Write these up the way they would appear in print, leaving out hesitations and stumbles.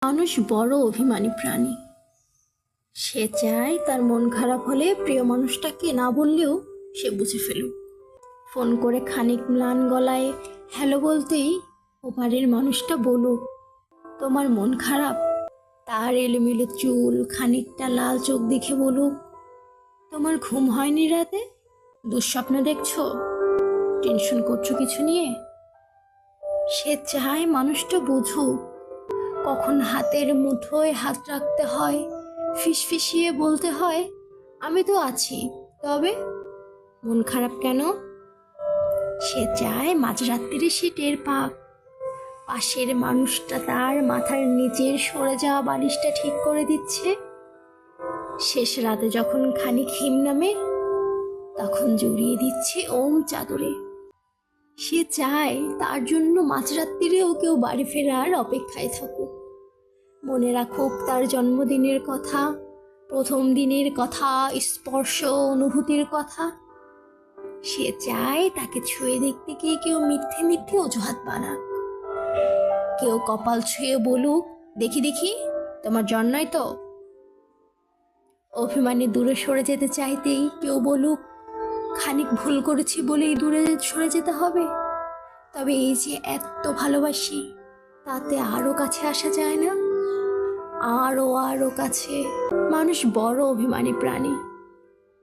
মানুষ বড় অভিমানী প্রাণী। সে চায় তার মন খারাপ হলে প্রিয় মানুষটাকে না বললেও সে বুঝে ফেলুক। ফোন করে খানিক ম্লান গলায় হ্যালো বলতেই ওপারের মানুষটা বলুক তোমার মন খারাপ। তার এলোমেলো চুল খানিকটা লাল চোখ দেখে বলুক তোমার ঘুম হয়নি রাতে, দুঃস্বপ্ন দেখছো, টেনশন করছো কিছু নিয়ে। সে চায় মানুষটা বুঝুক কখন হাতের মুঠোয় হাত রাখতে হয়, ফিসফিসিয়ে বলতে হয় আমি তো আছি, তবে মন খারাপ কেন। সে চায় মাঝরাত্রিরে সে টের পাক পাশের মানুষটা তার মাথার নিচের সরে যাওয়া বালিশটা ঠিক করে দিচ্ছে। শেষ রাতে যখন খানিক হিম নামে তখন জড়িয়ে দিচ্ছে ওম চাদরে। সে চায় তার জন্য মাঝরাত্রিরেও কেউ বাড়ি ফেরার অপেক্ষায় থাকুক, মনে রাখুক তার জন্মদিনের কথা, প্রথম দিনের কথা, স্পর্শ অনুভূতির কথা। সে চায় তাকে ছুঁয়ে দেখতে গিয়ে কেউ মিথ্যে মিথ্যে অজুহাত বানাক, কেউ কপাল ছুঁয়ে বলুক দেখি দেখি তোমার জ্বর নয় তো। অভিমানে দূরে সরে যেতে চাইতেই কেউ বলুক খানিক ভুল করেছি বলেই দূরে সরে যেতে হবে। তবে এই যে এত ভালোবাসি তাতে আরো কাছে আসা যায় না, আরো আরো কাছে। মানুষ বড় অভিমানী প্রাণী।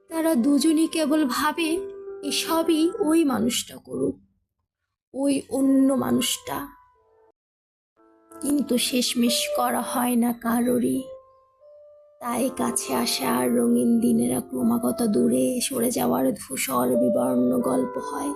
তারা দুজনই কেবল ভাবে এসবই ওই মানুষটা করুক, ওই অন্য মানুষটা। কিন্তু শেষমেশ করা হয় না কারোরই। তাই কাছে আসা আর রঙিন দিনেরা ক্রমাগত দূরে সরে যাওয়ার ধূসর বিবর্ণ গল্প হয়।